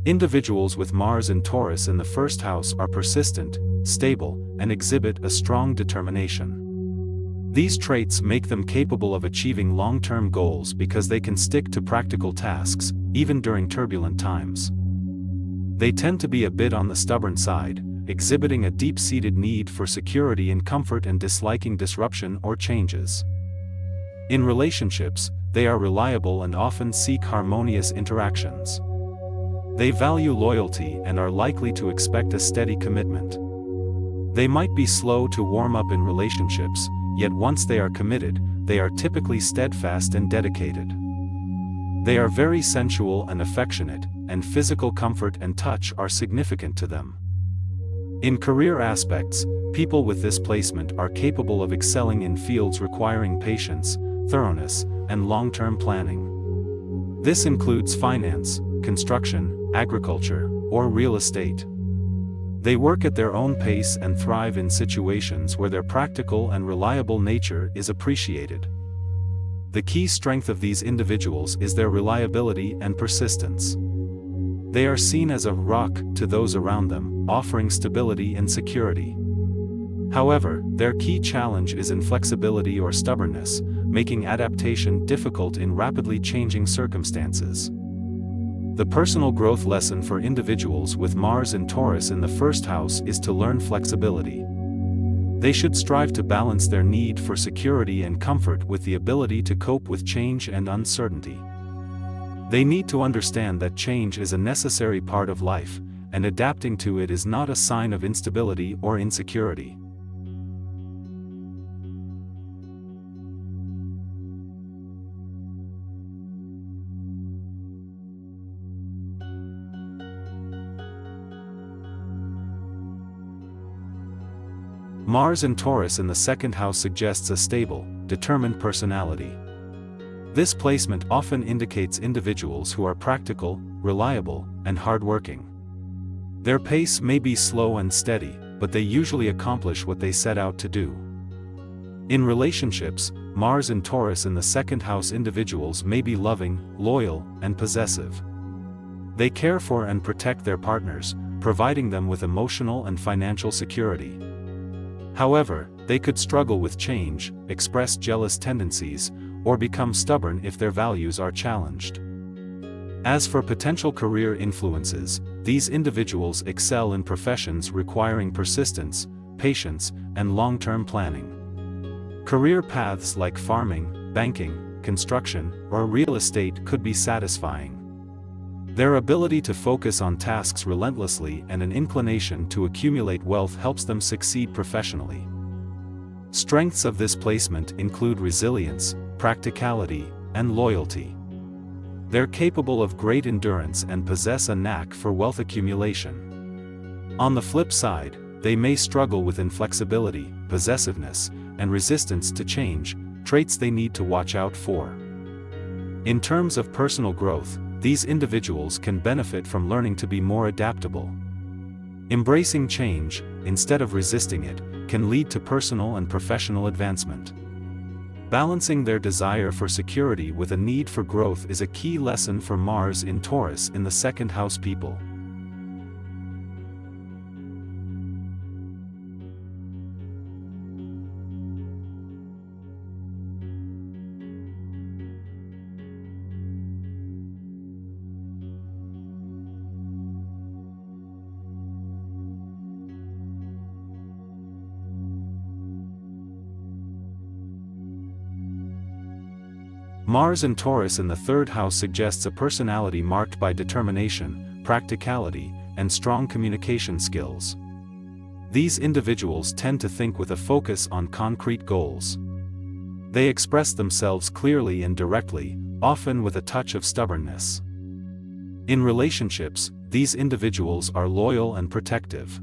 Individuals with Mars and Taurus in the first house are persistent, stable, and exhibit a strong determination. These traits make them capable of achieving long-term goals because they can stick to practical tasks, even during turbulent times. They tend to be a bit on the stubborn side, exhibiting a deep-seated need for security and comfort and disliking disruption or changes. In relationships, they are reliable and often seek harmonious interactions. They value loyalty and are likely to expect a steady commitment. They might be slow to warm up in relationships, yet once they are committed, they are typically steadfast and dedicated. They are very sensual and affectionate, and physical comfort and touch are significant to them. In career aspects, people with this placement are capable of excelling in fields requiring patience, thoroughness, and long-term planning. This includes finance, construction, agriculture, or real estate. They work at their own pace and thrive in situations where their practical and reliable nature is appreciated. The key strength of these individuals is their reliability and persistence. They are seen as a rock to those around them, offering stability and security. However, their key challenge is inflexibility or stubbornness, making adaptation difficult in rapidly changing circumstances. The personal growth lesson for individuals with Mars and Taurus in the first house is to learn flexibility. They should strive to balance their need for security and comfort with the ability to cope with change and uncertainty. They need to understand that change is a necessary part of life, and adapting to it is not a sign of instability or insecurity. Mars and Taurus in the second house suggests a stable, determined personality. This placement often indicates individuals who are practical, reliable, and hardworking. Their pace may be slow and steady, but they usually accomplish what they set out to do. In relationships, Mars and Taurus in the second house individuals may be loving, loyal, and possessive. They care for and protect their partners, providing them with emotional and financial security. However, they could struggle with change, express jealous tendencies, or become stubborn if their values are challenged. As for potential career influences, these individuals excel in professions requiring persistence, patience, and long-term planning. Career paths like farming, banking, construction, or real estate could be satisfying. Their ability to focus on tasks relentlessly and an inclination to accumulate wealth helps them succeed professionally. Strengths of this placement include resilience, practicality, and loyalty. They're capable of great endurance and possess a knack for wealth accumulation. On the flip side, they may struggle with inflexibility, possessiveness, and resistance to change, traits they need to watch out for. In terms of personal growth, these individuals can benefit from learning to be more adaptable. Embracing change, instead of resisting it, can lead to personal and professional advancement. Balancing their desire for security with a need for growth is a key lesson for Mars in Taurus in the second house people. Mars and Taurus in the third house suggests a personality marked by determination, practicality, and strong communication skills. These individuals tend to think with a focus on concrete goals. They express themselves clearly and directly, often with a touch of stubbornness. In relationships, these individuals are loyal and protective.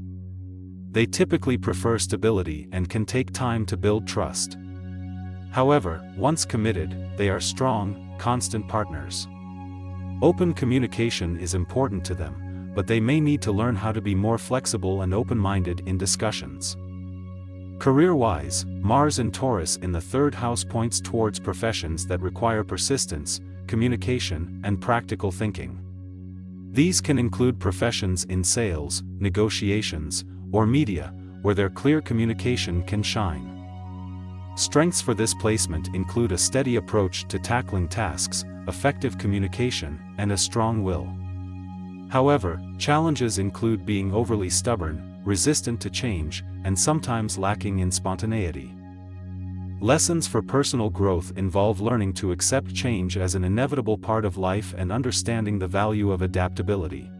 They typically prefer stability and can take time to build trust. However, once committed, they are strong, constant partners. Open communication is important to them, but they may need to learn how to be more flexible and open-minded in discussions. Career-wise, Mars and Taurus in the third house points towards professions that require persistence, communication, and practical thinking. These can include professions in sales, negotiations, or media, where their clear communication can shine. Strengths for this placement include a steady approach to tackling tasks, effective communication, and a strong will. However, challenges include being overly stubborn, resistant to change, and sometimes lacking in spontaneity. Lessons for personal growth involve learning to accept change as an inevitable part of life and understanding the value of adaptability.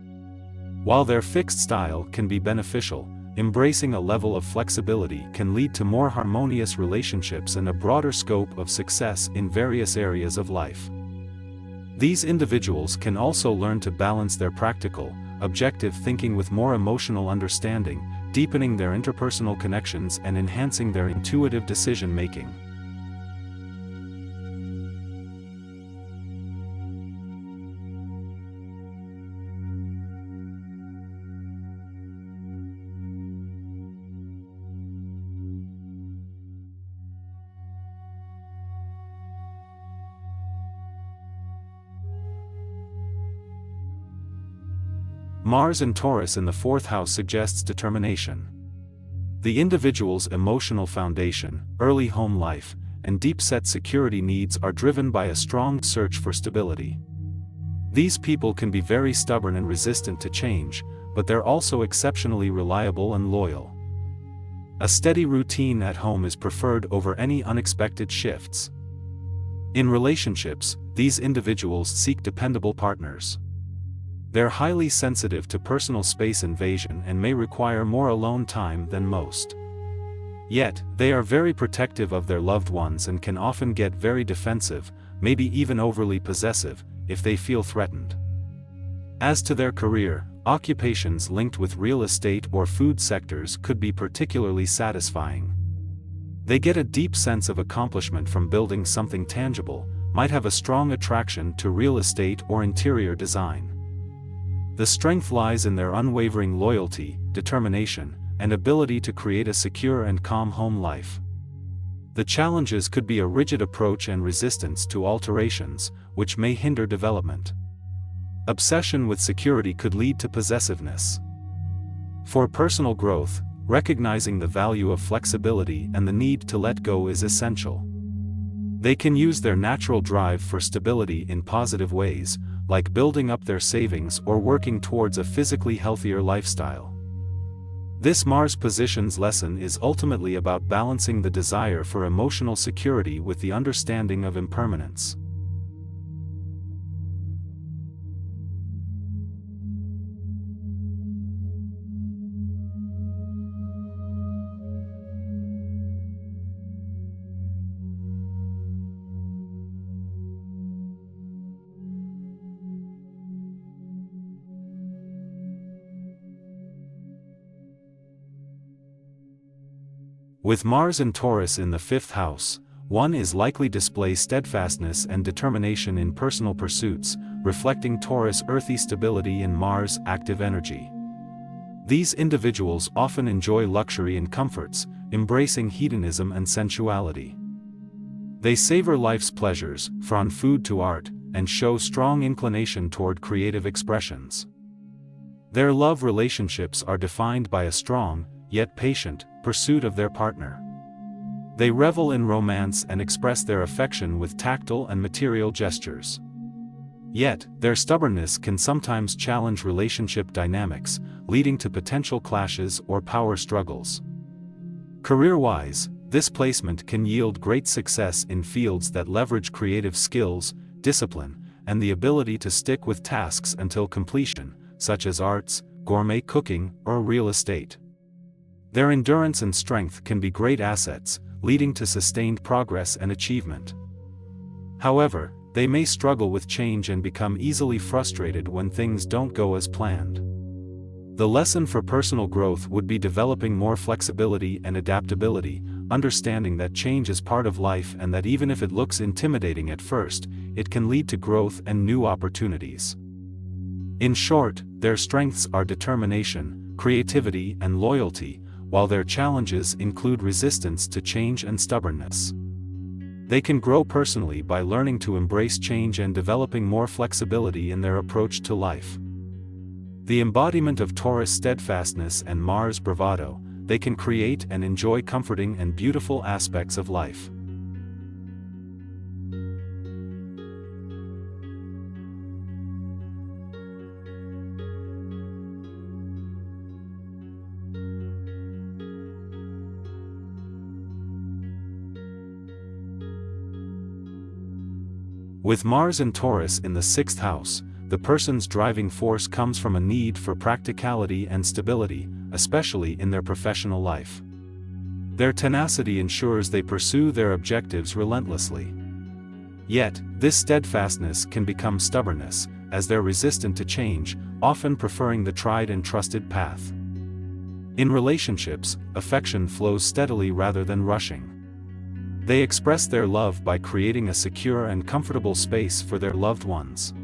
While their fixed style can be beneficial, embracing a level of flexibility can lead to more harmonious relationships and a broader scope of success in various areas of life. These individuals can also learn to balance their practical, objective thinking with more emotional understanding, deepening their interpersonal connections and enhancing their intuitive decision-making. Mars and Taurus in the fourth house suggests determination. The individual's emotional foundation, early home life, and deep-set security needs are driven by a strong search for stability. These people can be very stubborn and resistant to change, but they're also exceptionally reliable and loyal. A steady routine at home is preferred over any unexpected shifts. In relationships, these individuals seek dependable partners. They're highly sensitive to personal space invasion and may require more alone time than most. Yet, they are very protective of their loved ones and can often get very defensive, maybe even overly possessive, if they feel threatened. As to their career, occupations linked with real estate or food sectors could be particularly satisfying. They get a deep sense of accomplishment from building something tangible, might have a strong attraction to real estate or interior design. The strength lies in their unwavering loyalty, determination, and ability to create a secure and calm home life. The challenges could be a rigid approach and resistance to alterations, which may hinder development. Obsession with security could lead to possessiveness. For personal growth, recognizing the value of flexibility and the need to let go is essential. They can use their natural drive for stability in positive ways, like building up their savings or working towards a physically healthier lifestyle. This Mars position's lesson is ultimately about balancing the desire for emotional security with the understanding of impermanence. With Mars and Taurus in the fifth house, one is likely to display steadfastness and determination in personal pursuits, reflecting Taurus' earthy stability and Mars' active energy. These individuals often enjoy luxury and comforts, embracing hedonism and sensuality. They savor life's pleasures, from food to art, and show strong inclination toward creative expressions. Their love relationships are defined by a strong, yet patient, pursuit of their partner. They revel in romance and express their affection with tactile and material gestures. Yet, their stubbornness can sometimes challenge relationship dynamics, leading to potential clashes or power struggles. Career-wise, this placement can yield great success in fields that leverage creative skills, discipline, and the ability to stick with tasks until completion, such as arts, gourmet cooking, or real estate. Their endurance and strength can be great assets, leading to sustained progress and achievement. However, they may struggle with change and become easily frustrated when things don't go as planned. The lesson for personal growth would be developing more flexibility and adaptability, understanding that change is part of life and that even if it looks intimidating at first, it can lead to growth and new opportunities. In short, their strengths are determination, creativity, and loyalty, while their challenges include resistance to change and stubbornness. They can grow personally by learning to embrace change and developing more flexibility in their approach to life. The embodiment of Taurus steadfastness and Mars bravado, they can create and enjoy comforting and beautiful aspects of life. With Mars and Taurus in the 6th house, the person's driving force comes from a need for practicality and stability, especially in their professional life. Their tenacity ensures they pursue their objectives relentlessly. Yet, this steadfastness can become stubbornness, as they're resistant to change, often preferring the tried and trusted path. In relationships, affection flows steadily rather than rushing. They express their love by creating a secure and comfortable space for their loved ones.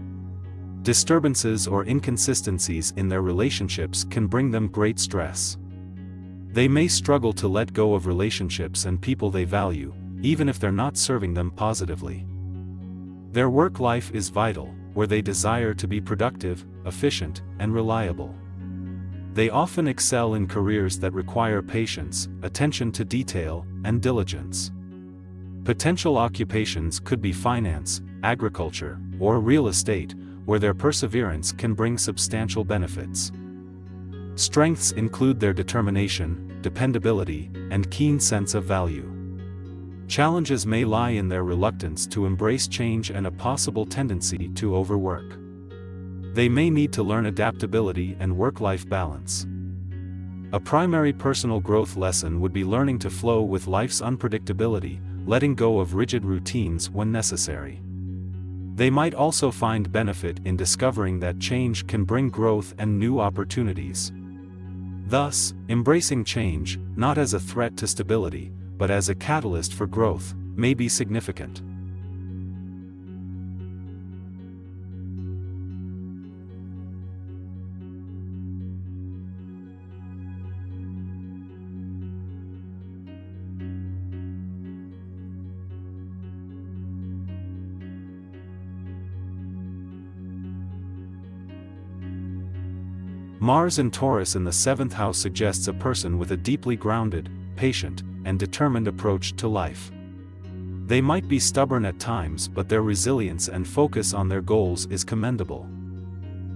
Disturbances or inconsistencies in their relationships can bring them great stress. They may struggle to let go of relationships and people they value, even if they're not serving them positively. Their work life is vital, where they desire to be productive, efficient, and reliable. They often excel in careers that require patience, attention to detail, and diligence. Potential occupations could be finance, agriculture, or real estate, where their perseverance can bring substantial benefits. Strengths include their determination, dependability, and keen sense of value. Challenges may lie in their reluctance to embrace change and a possible tendency to overwork. They may need to learn adaptability and work-life balance. A primary personal growth lesson would be learning to flow with life's unpredictability, letting go of rigid routines when necessary. They might also find benefit in discovering that change can bring growth and new opportunities. Thus, embracing change, not as a threat to stability, but as a catalyst for growth, may be significant. Mars and Taurus in the 7th house suggests a person with a deeply grounded, patient, and determined approach to life. They might be stubborn at times, but their resilience and focus on their goals is commendable.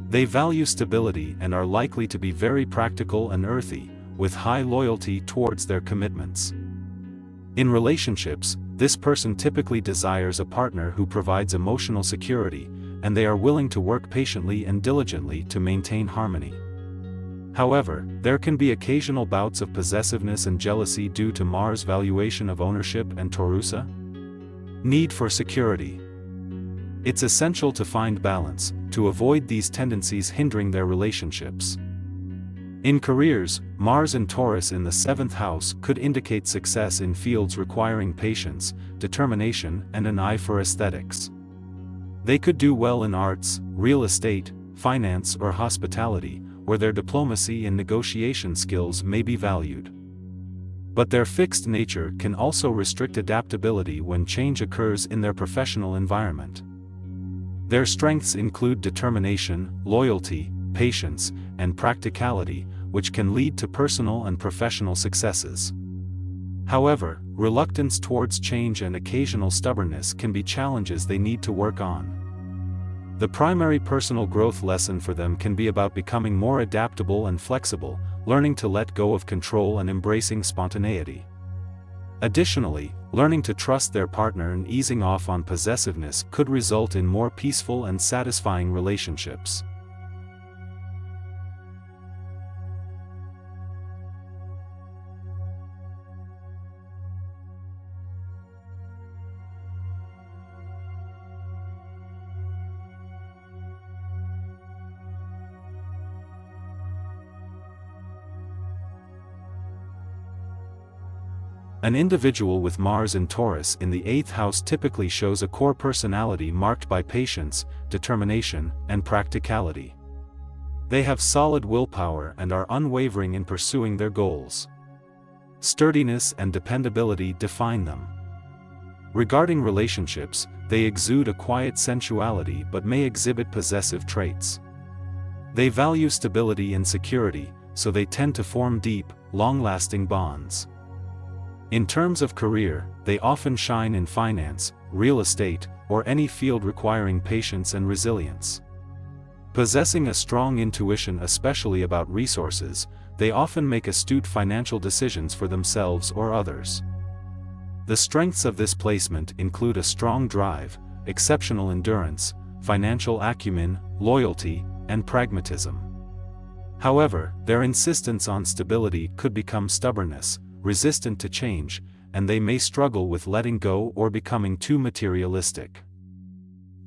They value stability and are likely to be very practical and earthy, with high loyalty towards their commitments. In relationships, this person typically desires a partner who provides emotional security, and they are willing to work patiently and diligently to maintain harmony. However, there can be occasional bouts of possessiveness and jealousy due to Mars' valuation of ownership and Taurus' need for security. It's essential to find balance, to avoid these tendencies hindering their relationships. In careers, Mars and Taurus in the 7th house could indicate success in fields requiring patience, determination, and an eye for aesthetics. They could do well in arts, real estate, finance, or hospitality, where their diplomacy and negotiation skills may be valued. But their fixed nature can also restrict adaptability when change occurs in their professional environment. Their strengths include determination, loyalty, patience, and practicality, which can lead to personal and professional successes. However, reluctance towards change and occasional stubbornness can be challenges they need to work on. The primary personal growth lesson for them can be about becoming more adaptable and flexible, learning to let go of control and embracing spontaneity. Additionally, learning to trust their partner and easing off on possessiveness could result in more peaceful and satisfying relationships. An individual with Mars and Taurus in the 8th house typically shows a core personality marked by patience, determination, and practicality. They have solid willpower and are unwavering in pursuing their goals. Sturdiness and dependability define them. Regarding relationships, they exude a quiet sensuality but may exhibit possessive traits. They value stability and security, so they tend to form deep, long-lasting bonds. In terms of career, they often shine in finance, real estate, or any field requiring patience and resilience. Possessing a strong intuition especially about resources, they often make astute financial decisions for themselves or others. The strengths of this placement include a strong drive, exceptional endurance, financial acumen, loyalty, and pragmatism. However, their insistence on stability could become stubbornness, resistant to change, and they may struggle with letting go or becoming too materialistic.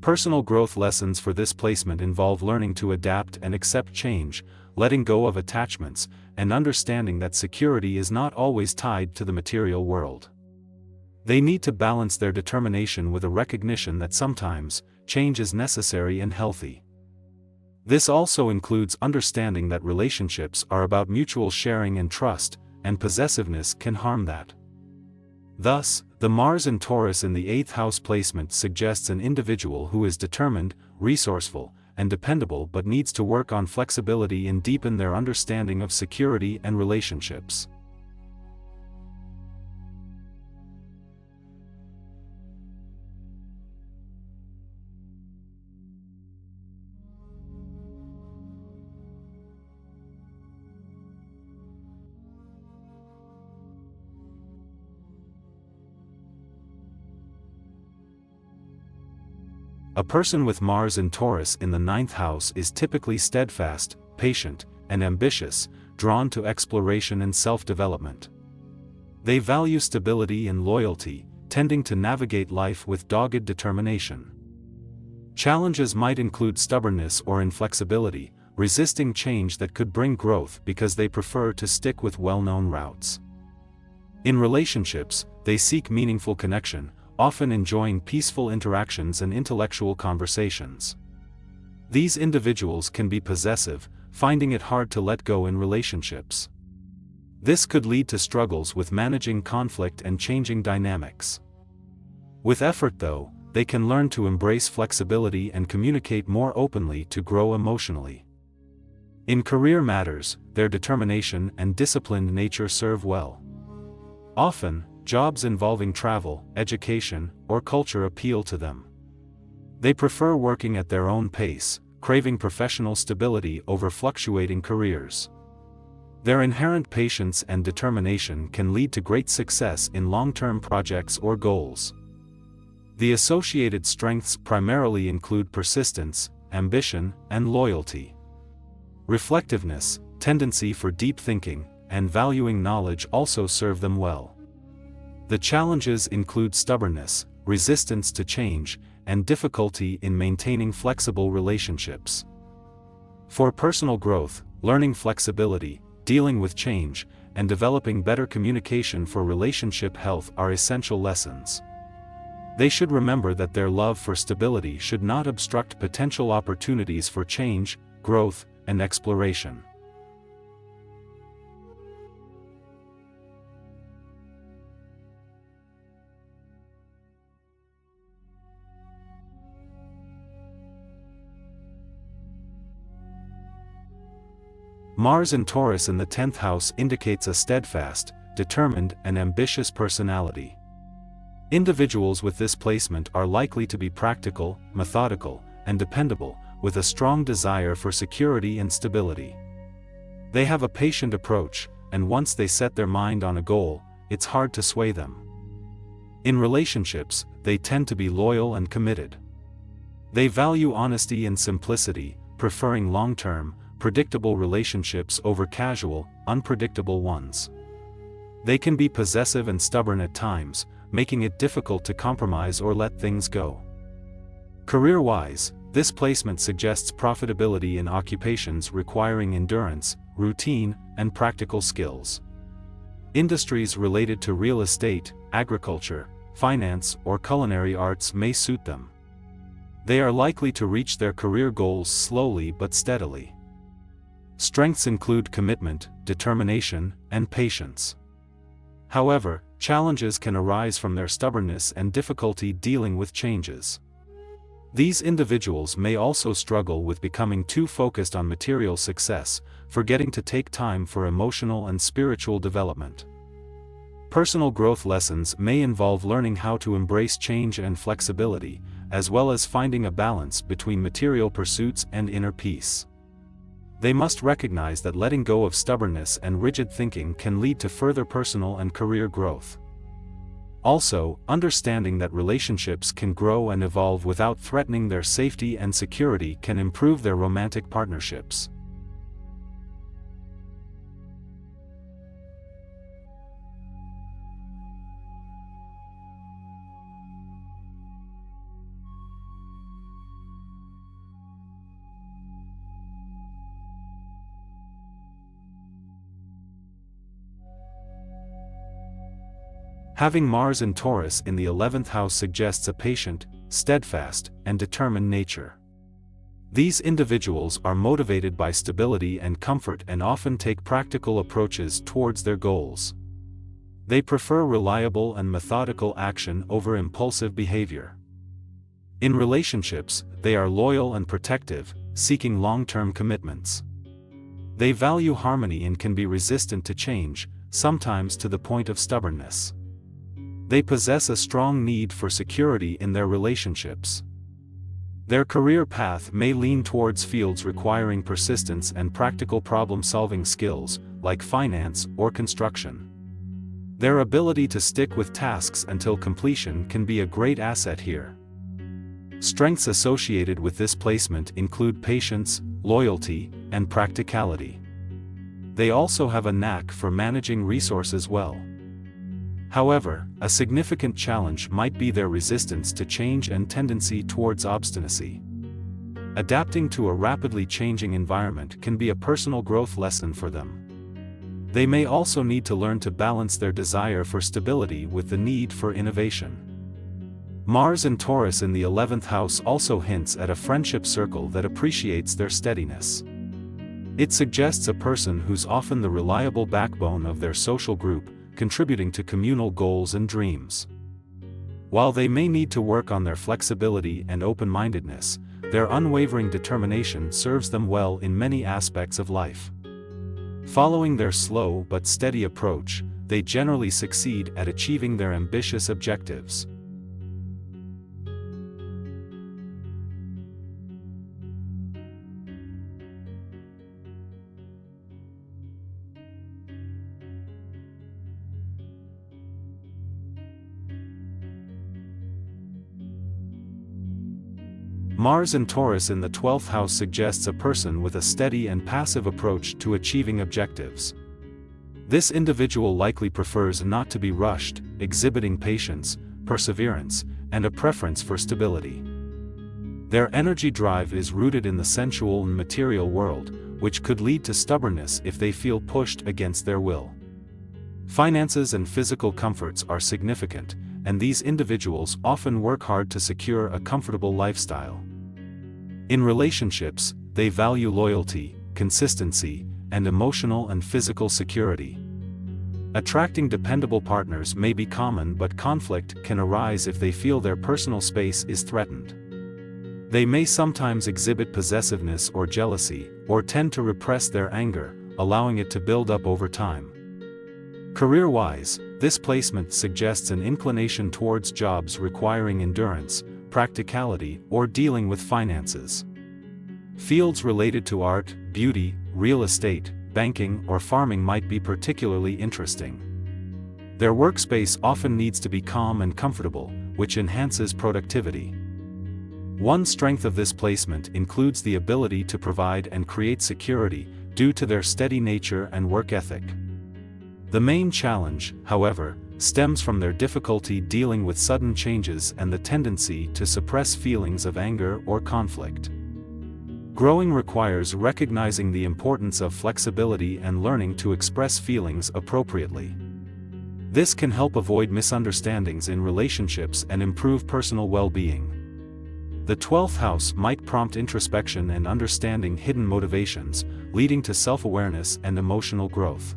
Personal growth lessons for this placement involve learning to adapt and accept change, letting go of attachments, and understanding that security is not always tied to the material world. They need to balance their determination with a recognition that sometimes, change is necessary and healthy. This also includes understanding that relationships are about mutual sharing and trust, and possessiveness can harm that. Thus, the Mars in Taurus in the 8th house placement suggests an individual who is determined, resourceful, and dependable but needs to work on flexibility and deepen their understanding of security and relationships. A person with Mars in Taurus in the 9th house is typically steadfast, patient, and ambitious, drawn to exploration and self-development. They value stability and loyalty, tending to navigate life with dogged determination. Challenges might include stubbornness or inflexibility, resisting change that could bring growth because they prefer to stick with well-known routes. In relationships, they seek meaningful connection, often enjoying peaceful interactions and intellectual conversations. These individuals can be possessive, finding it hard to let go in relationships. This could lead to struggles with managing conflict and changing dynamics. With effort though, they can learn to embrace flexibility and communicate more openly to grow emotionally. In career matters, their determination and disciplined nature serve well. Often, jobs involving travel, education, or culture appeal to them. They prefer working at their own pace, craving professional stability over fluctuating careers. Their inherent patience and determination can lead to great success in long-term projects or goals. The associated strengths primarily include persistence, ambition, and loyalty. Reflectiveness, tendency for deep thinking, and valuing knowledge also serve them well. The challenges include stubbornness, resistance to change, and difficulty in maintaining flexible relationships. For personal growth, learning flexibility, dealing with change, and developing better communication for relationship health are essential lessons. They should remember that their love for stability should not obstruct potential opportunities for change, growth, and exploration. Mars in Taurus in the 10th house indicates a steadfast, determined, and ambitious personality. Individuals with this placement are likely to be practical, methodical, and dependable, with a strong desire for security and stability. They have a patient approach, and once they set their mind on a goal, it's hard to sway them. In relationships, they tend to be loyal and committed. They value honesty and simplicity, preferring long-term, predictable relationships over casual, unpredictable ones. They can be possessive and stubborn at times, making it difficult to compromise or let things go. Career-wise, this placement suggests profitability in occupations requiring endurance, routine, and practical skills. Industries related to real estate, agriculture, finance, or culinary arts may suit them. They are likely to reach their career goals slowly but steadily. Strengths include commitment, determination, and patience. However, challenges can arise from their stubbornness and difficulty dealing with changes. These individuals may also struggle with becoming too focused on material success, forgetting to take time for emotional and spiritual development. Personal growth lessons may involve learning how to embrace change and flexibility, as well as finding a balance between material pursuits and inner peace. They must recognize that letting go of stubbornness and rigid thinking can lead to further personal and career growth. Also, understanding that relationships can grow and evolve without threatening their safety and security can improve their romantic partnerships. Having Mars in Taurus in the 11th house suggests a patient, steadfast, and determined nature. These individuals are motivated by stability and comfort and often take practical approaches towards their goals. They prefer reliable and methodical action over impulsive behavior. In relationships, they are loyal and protective, seeking long-term commitments. They value harmony and can be resistant to change, sometimes to the point of stubbornness. They possess a strong need for security in their relationships. Their career path may lean towards fields requiring persistence and practical problem-solving skills, like finance or construction. Their ability to stick with tasks until completion can be a great asset here. Strengths associated with this placement include patience, loyalty, and practicality. They also have a knack for managing resources well. However, a significant challenge might be their resistance to change and tendency towards obstinacy. Adapting to a rapidly changing environment can be a personal growth lesson for them. They may also need to learn to balance their desire for stability with the need for innovation. Mars in Taurus in the 11th house also hints at a friendship circle that appreciates their steadiness. It suggests a person who's often the reliable backbone of their social group, contributing to communal goals and dreams. While they may need to work on their flexibility and open-mindedness, their unwavering determination serves them well in many aspects of life. Following their slow but steady approach, they generally succeed at achieving their ambitious objectives. Mars in Taurus in the 12th house suggests a person with a steady and passive approach to achieving objectives. This individual likely prefers not to be rushed, exhibiting patience, perseverance, and a preference for stability. Their energy drive is rooted in the sensual and material world, which could lead to stubbornness if they feel pushed against their will. Finances and physical comforts are significant, and these individuals often work hard to secure a comfortable lifestyle. In relationships, they value loyalty, consistency, and emotional and physical security. Attracting dependable partners may be common, but conflict can arise if they feel their personal space is threatened. They may sometimes exhibit possessiveness or jealousy, or tend to repress their anger, allowing it to build up over time. Career-wise, this placement suggests an inclination towards jobs requiring endurance, practicality, or dealing with finances. Fields related to art, beauty, real estate, banking, or farming might be particularly interesting. Their workspace often needs to be calm and comfortable, which enhances productivity. One strength of this placement includes the ability to provide and create security, due to their steady nature and work ethic. The main challenge, however, stems from their difficulty dealing with sudden changes and the tendency to suppress feelings of anger or conflict. Growing requires recognizing the importance of flexibility and learning to express feelings appropriately. This can help avoid misunderstandings in relationships and improve personal well-being. The 12th house might prompt introspection and understanding hidden motivations, leading to self-awareness and emotional growth.